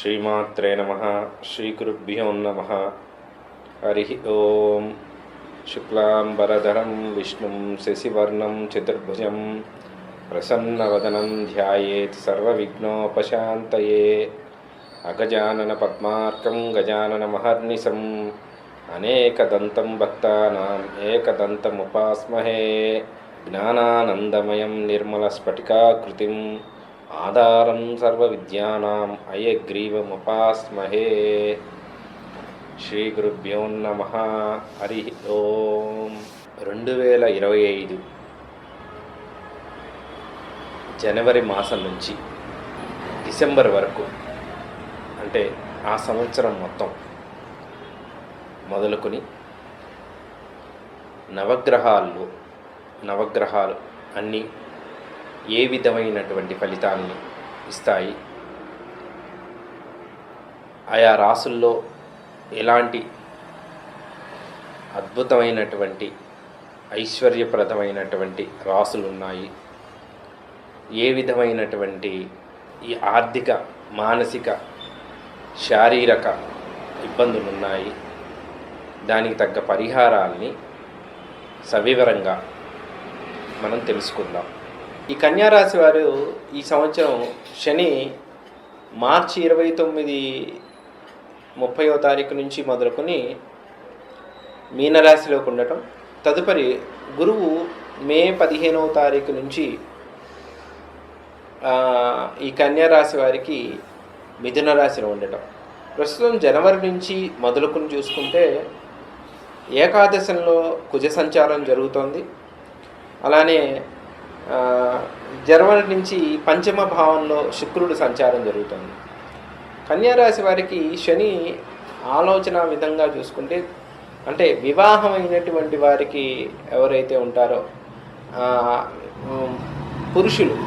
శ్రీమాత్రే నమః. శ్రీగురుభ్యో నమః. హరి ఓం. శుక్లాంబరధరం విష్ణుం శశివర్ణం చతుర్భుజం ప్రసన్నవదనం ధ్యాయేత్ సర్వవిఘ్నోపశాంతయే. అగజానన పద్మార్కం గజాననమహర్నిశం అనేకదంతం భక్తానాం ఏకదంతముపాస్మహే. జ్ఞానానందమయం నిర్మలస్ఫటికాకృతిం ఆధారం సర్వవిద్యానాం అయగ్రీవముపాస్మహే. శ్రీ గురుభ్యో నమః. హరి ఓం. 2025 జనవరి మాసం నుంచి డిసెంబర్ వరకు, అంటే ఆ సంవత్సరం మొత్తం మొదలుకొని నవగ్రహాలు అన్నీ ఏ విధమైనటువంటి ఫలితాన్ని ఇస్తాయి, ఆయా రాసుల్లో ఎలాంటి అద్భుతమైనటువంటి ఐశ్వర్యప్రదమైనటువంటి రాసులు ఉన్నాయి, ఏ విధమైనటువంటి ఈ ఆర్థిక మానసిక శారీరక ఇబ్బందులు ఉన్నాయి, దానికి తగ్గ పరిహారాల్ని సవివరంగా మనం తెలుసుకుందాం. ఈ కన్యారాశి వారు ఈ సంవత్సరం శని మార్చి 29, 30వ తారీఖు నుంచి మొదలుకొని మీనరాశిలోకి ఉండటం, తదుపరి గురువు మే 15వ తారీఖు నుంచి ఈ కన్యారాశి వారికి మిథున రాశిలో ఉండటం. ప్రస్తుతం జనవరి నుంచి మొదలుకొని చూసుకుంటే ఏకాదశంలో కుజ సంచారం జరుగుతోంది. అలానే జనవరి నుంచి పంచమ భావంలో శుక్రుడు సంచారం జరుగుతుంది. కన్యారాశి వారికి శని ఆలోచన విధంగా చూసుకుంటే, అంటే వివాహమైనటువంటి వారికి ఎవరైతే ఉంటారో పురుషులు,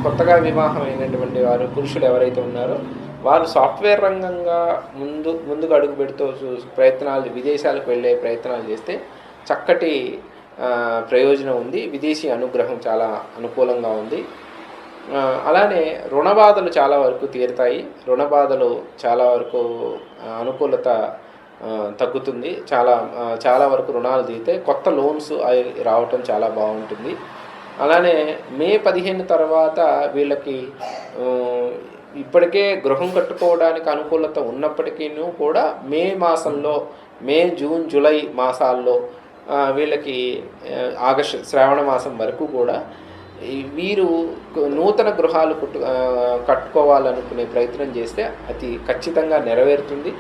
కొత్తగా వివాహమైనటువంటి వారు పురుషులు ఎవరైతే ఉన్నారో వారు సాఫ్ట్వేర్ రంగంగా ముందుకు అడుగు పెడుతూ ప్రయత్నాలు, విదేశాలకు వెళ్ళే ప్రయత్నాలు చేస్తే చక్కటి ప్రయోజనం ఉంది. విదేశీ అనుగ్రహం చాలా అనుకూలంగా ఉంది. అలానే రుణబాధలు చాలా వరకు తీరుతాయి. రుణబాధలు చాలా వరకు అనుకూలత తగ్గుతుంది. చాలా వరకు రుణాలు తీరితే కొత్త లోన్స్ రావటం చాలా బాగుంటుంది. అలానే మే 15 తర్వాత వీళ్ళకి ఇప్పటికే గృహం కట్టుకోవడానికి అనుకూలత ఉన్నప్పటికీ కూడా మే మాసంలో, మే, జూన్, జూలై మాసాల్లో వీళ్ళకి ఆగస్టు, శ్రావణ మాసం వరకు కూడా వీరు నూతన గృహాలు కట్టుకోవాలనుకునే ప్రయత్నం చేస్తే అది ఖచ్చితంగా నెరవేరుతుంది.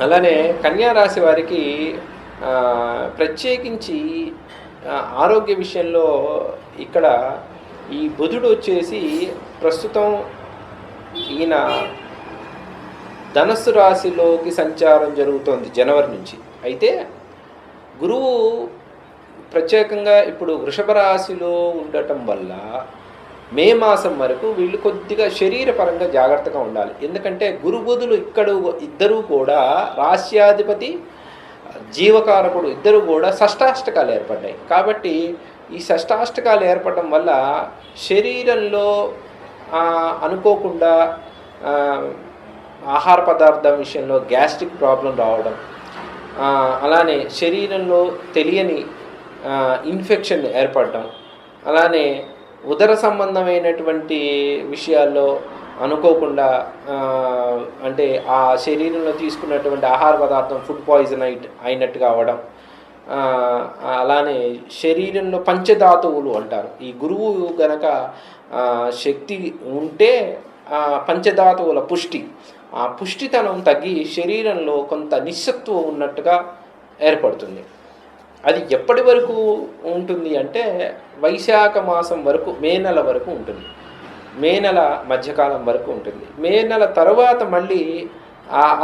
అలానే కన్యారాశి వారికి ప్రత్యేకించి ఆరోగ్య విషయంలో ఇక్కడ ఈ బుధుడు వచ్చేసి ప్రస్తుతం ఈయన ధనస్సు రాశిలోకి సంచారం జరుగుతోంది జనవరి నుంచి. అయితే గురువు ప్రత్యేకంగా ఇప్పుడు వృషభ రాశిలో ఉండటం వల్ల మే మాసం వరకు వీళ్ళు కొద్దిగా శరీరపరంగా జాగ్రత్తగా ఉండాలి. ఎందుకంటే గురు బుధులు ఇద్దరూ కూడా రాశ్యాధిపతి, జీవకారకుడు ఇద్దరు కూడా షష్టాష్టకాలు ఏర్పడ్డాయి. కాబట్టి ఈ షష్టాష్టకాలు ఏర్పడడం వల్ల శరీరంలో అనుకోకుండా ఆహార పదార్థం విషయంలో గ్యాస్ట్రిక్ ప్రాబ్లం రావడం, అలానే శరీరంలో తెలియని ఇన్ఫెక్షన్ ఏర్పడడం, అలానే ఉదర సంబంధమైనటువంటి విషయాల్లో అనుకోకుండా అంటే ఆ శరీరంలో తీసుకున్నటువంటి ఆహార పదార్థం ఫుడ్ పాయిజన్ అయినట్టు కావడం, అలానే శరీరంలో పంచధాతువులు అంటారు. ఈ గురువు గనక శక్తి ఉంటే పంచధాతువుల పుష్టి, ఆ పుష్టితనం తగ్గి శరీరంలో కొంత నిస్సత్వం ఉన్నట్టుగా ఏర్పడుతుంది. అది ఎప్పటి వరకు ఉంటుంది అంటే వైశాఖ మాసం వరకు, మే నెల వరకు ఉంటుంది. మే నెల మధ్యకాలం వరకు ఉంటుంది. మే నెల తర్వాత మళ్ళీ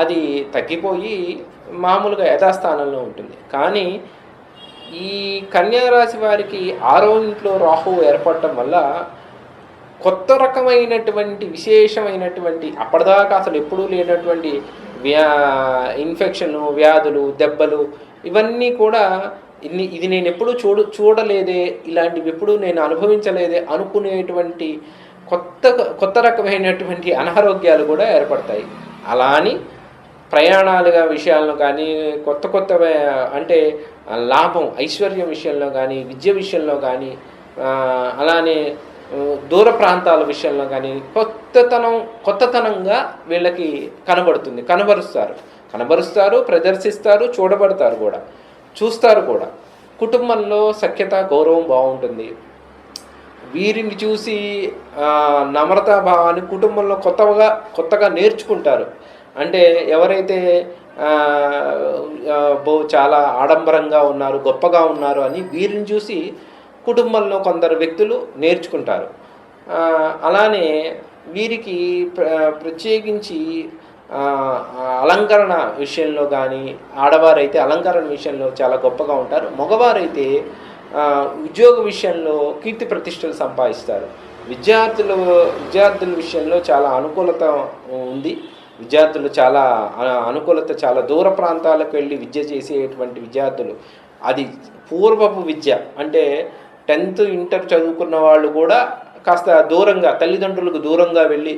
అది తగ్గిపోయి మామూలుగా యథాస్థానంలో ఉంటుంది. కానీ ఈ కన్యారాశి వారికి 6వ ఇంట్లో రాహువు ఏర్పడటం వల్ల కొత్త రకమైనటువంటి విశేషమైనటువంటి అప్పటిదాకా అసలు ఎప్పుడూ లేనటువంటి ఇన్ఫెక్షను, వ్యాధులు, దెబ్బలు, ఇవన్నీ కూడా ఇది నేను ఎప్పుడూ చూడలేదే, ఇలాంటివి ఎప్పుడూ నేను అనుభవించలేదే అనుకునేటువంటి కొత్త కొత్త రకమైనటువంటి అనారోగ్యాలు కూడా ఏర్పడతాయి. అలా అని ప్రయాణాలుగా విషయాలను కానీ కొత్త కొత్త అంటే లాభం ఐశ్వర్యం విషయంలో కానీ విద్య విషయంలో కానీ అలానే దూర ప్రాంతాల విషయంలో కానీ కొత్తతనంగా వీళ్ళకి కనబరుస్తారు, ప్రదర్శిస్తారు, చూడబడతారు కూడా, చూస్తారు కూడా. కుటుంబంలో సఖ్యత గౌరవం బాగుంటుంది. వీరిని చూసి నమ్రతాభావాన్ని కుటుంబంలో కొత్తగా నేర్చుకుంటారు. అంటే ఎవరైతే చాలా ఆడంబరంగా ఉన్నారు, గొప్పగా ఉన్నారు అని వీరిని చూసి కుటుంబంలో కొందరు వ్యక్తులు నేర్చుకుంటారు. అలానే వీరికి ప్రత్యేకించి అలంకరణ విషయంలో కానీ, ఆడవారైతే అలంకరణ విషయంలో చాలా గొప్పగా ఉంటారు. మగవారైతే ఉద్యోగ విషయంలో కీర్తి ప్రతిష్టలు సంపాదిస్తారు. విద్యార్థుల విషయంలో చాలా అనుకూలత ఉంది. విద్యార్థులు చాలా అనుకూలత, చాలా దూర ప్రాంతాలకు వెళ్ళి విద్య చేసేటువంటి విద్యార్థులు, అది పూర్వపు విద్య అంటే 10th ఇంటర్ చదువుకున్న వాళ్ళు కూడా కాస్త దూరంగా, తల్లిదండ్రులకు దూరంగా వెళ్ళి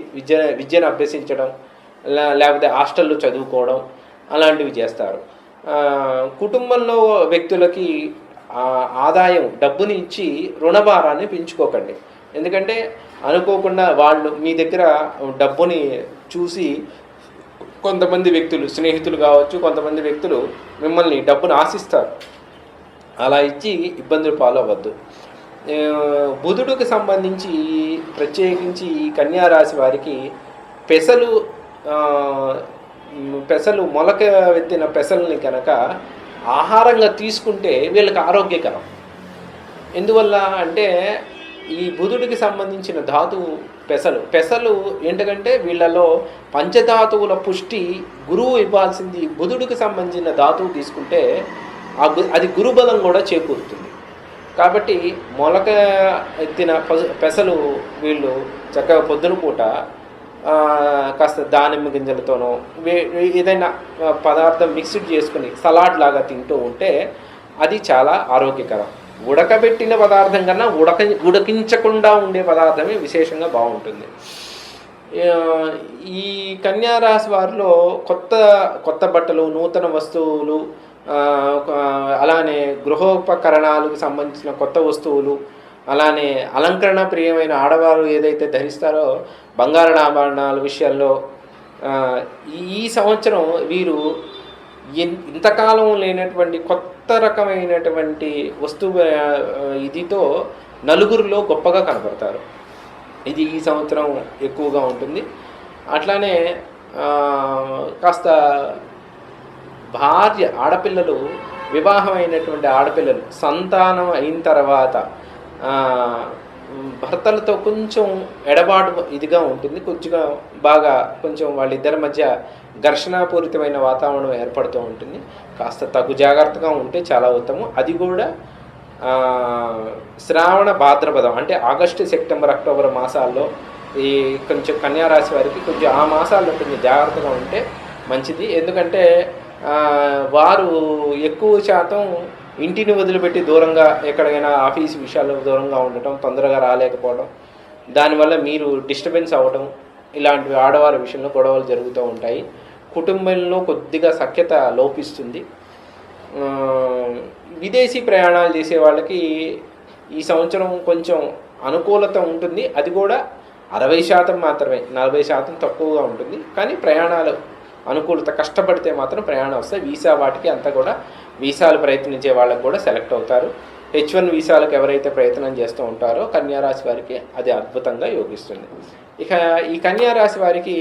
విద్యను అభ్యసించడం, లేకపోతే హాస్టల్లో చదువుకోవడం అలాంటివి చేస్తారు. కుటుంబంలో వ్యక్తులకి ఆదాయం డబ్బుని ఇచ్చి రుణభారాన్ని పెంచుకోకండి. ఎందుకంటే అనుకోకుండా వాళ్ళు మీ దగ్గర డబ్బుని చూసి కొంతమంది వ్యక్తులు, స్నేహితులు కావచ్చు, కొంతమంది వ్యక్తులు మిమ్మల్ని డబ్బును ఆశిస్తారు. అలా ఇచ్చి ఇబ్బందులు పాలవద్దు. బుధుడికి సంబంధించి ప్రత్యేకించి కన్యారాశి వారికి పెసలు మొలక వెత్తిన పెసల్ని కనుక ఆహారంగా తీసుకుంటే వీళ్ళకి ఆరోగ్యకరం. ఎందువల్ల అంటే ఈ బుధుడికి సంబంధించిన ధాతువు పెసలు ఏంటంటే వీళ్ళలో పంచధాతువుల పుష్టి గురువు ఇవ్వాల్సింది బుధుడికి సంబంధించిన ధాతువు తీసుకుంటే అది గురుబలం కూడా చేకూరుతుంది. కాబట్టి మొలక ఎత్తిన పెసలు వీళ్ళు చక్కగా పొద్దున పూట కాస్త దానిమ్మ గింజలతోనో ఏదైనా పదార్థం మిక్స్డ్ చేసుకుని సలాడ్ లాగా తింటూ ఉంటే అది చాలా ఆరోగ్యకరం. ఉడకబెట్టిన పదార్థం కన్నా ఉడకించకుండా ఉండే పదార్థమే విశేషంగా బాగుంటుంది. ఈ కన్యారాశి వారిలో కొత్త బట్టలు, నూతన వస్తువులు, అలానే గృహోపకరణాలకు సంబంధించిన కొత్త వస్తువులు, అలానే అలంకరణ ప్రియమైన ఆడవారు ఏదైతే ధరిస్తారో బంగారు ఆభరణాల విషయాల్లో ఈ సంవత్సరం వీరు ఇంతకాలం లేనటువంటి కొత్త రకమైనటువంటి వస్తువు ఇదితో నలుగురిలో గొప్పగా కనపడతారు. ఇది ఈ సంవత్సరం ఎక్కువగా ఉంటుంది. అట్లానే కాస్త ఆడపిల్లలు, వివాహమైనటువంటి ఆడపిల్లలు సంతానం అయిన తర్వాత భర్తలతో కొంచెం ఎడబాటు ఇదిగా ఉంటుంది. కొంచెం వాళ్ళిద్దరి మధ్య ఘర్షణాపూరితమైన వాతావరణం ఏర్పడుతూ ఉంటుంది. కాస్త తగు జాగ్రత్తగా ఉంటే చాలా ఉత్తమం. అది కూడా శ్రావణ భాద్రపదం అంటే ఆగస్టు, సెప్టెంబర్, అక్టోబర్ మాసాల్లో ఈ కొంచెం కన్యారాశి వారికి కొంచెం ఆ మాసాల్లో కొంచెం జాగ్రత్తగా ఉంటే మంచిది. ఎందుకంటే వారు ఎక్కువ శాతం ఇంటిని వదిలిపెట్టి దూరంగా ఎక్కడికైనా ఆఫీస్ విషయాల్లో దూరంగా ఉండటం, తొందరగా రాలేకపోవడం, దానివల్ల మీరు డిస్టర్బెన్స్ అవ్వడం, ఇలాంటివి ఆడవారి విషయంలో గొడవలు జరుగుతూ ఉంటాయి. కుటుంబంలో కొద్దిగా సఖ్యత లోపిస్తుంది. విదేశీ ప్రయాణాలు చేసే వాళ్ళకి ఈ సంవత్సరం కొంచెం అనుకూలత ఉంటుంది. అది కూడా 60% మాత్రమే, 40% తక్కువగా ఉంటుంది. కానీ ప్రయాణాలు అనుకూలత, కష్టపడితే మాత్రం ప్రయాణం వస్తాయి. వీసా వాటికి అంతా కూడా వీసాలు ప్రయత్నించే వాళ్ళకు కూడా సెలెక్ట్ అవుతారు. H1 వీసాలకు ఎవరైతే ప్రయత్నం చేస్తూ ఉంటారో కన్యారాశి వారికి అది అద్భుతంగా యోగిస్తుంది. ఇక ఈ కన్యారాశి వారికి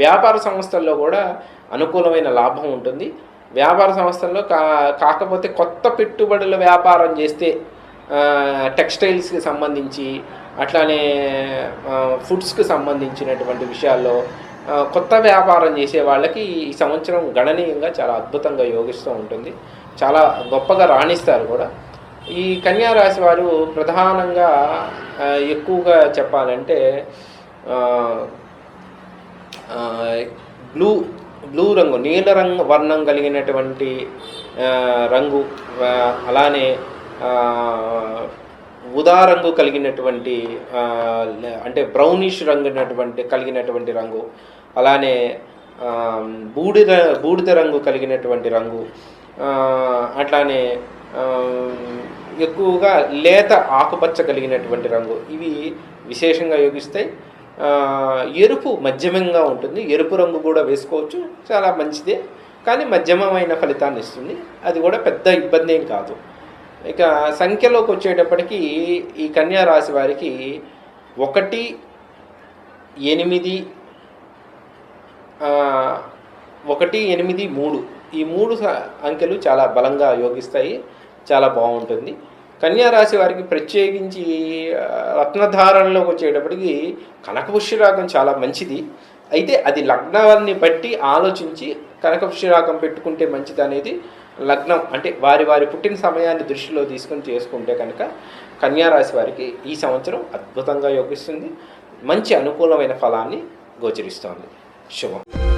వ్యాపార సంస్థల్లో కూడా అనుకూలమైన లాభం ఉంటుంది. వ్యాపార సంస్థల్లో కాకపోతే కొత్త పెట్టుబడుల వ్యాపారం చేస్తే టెక్స్టైల్స్కి సంబంధించి, అట్లానే ఫుడ్స్కి సంబంధించినటువంటి విషయాల్లో కొత్త వ్యాపారం చేసే వాళ్ళకి ఈ సంవత్సరం గణనీయంగా చాలా అద్భుతంగా యోగిస్తూ ఉంటుంది. చాలా గొప్పగా రాణిస్తారు కూడా. ఈ కన్యారాశి వారు ప్రధానంగా ఎక్కువగా చెప్పాలంటే బ్లూ రంగు, నీల రంగు వర్ణం కలిగినటువంటి రంగు, అలానే ఉదా రంగు కలిగినటువంటి అంటే బ్రౌనిష్ కలిగినటువంటి రంగు, అలానే బూడిద బూడిద రంగు కలిగినటువంటి రంగు, అట్లానే ఎక్కువగా లేత ఆకుపచ్చ కలిగినటువంటి రంగు, ఇవి విశేషంగా యోగిస్తాయి. ఎరుపు మధ్యమంగా ఉంటుంది, ఎరుపు రంగు కూడా వేసుకోవచ్చు, చాలా మంచిదే, కానీ మధ్యమమైన ఫలితాన్ని ఇస్తుంది. అది కూడా పెద్ద ఇబ్బంది ఏం కాదు. ఇక సంఖ్యలోకి వచ్చేటప్పటికి ఈ కన్యా రాశి వారికి 1, 8, 1, 8, 3 ఈ 3 అంకెలు చాలా బలంగా యోగిస్తాయి, చాలా బాగుంటుంది. కన్యా రాశి వారికి ప్రత్యేకించి రత్నధారణలోకి వచ్చేటప్పటికి కనకపుష్యరాగం చాలా మంచిది. అయితే అది లగ్నాన్ని బట్టి ఆలోచించి కనకపుష్యరాగం పెట్టుకుంటే మంచిది అనేది లగ్నం, అంటే వారి వారి పుట్టిన సమయాన్ని దృష్టిలో తీసుకొని చేసుకుంటే కనుక కన్యా రాశి వారికి ఈ సంవత్సరం అద్భుతంగా యోగిస్తుంది, మంచి అనుకూలమైన ఫలాన్ని గోచరిస్తోంది. శుభం.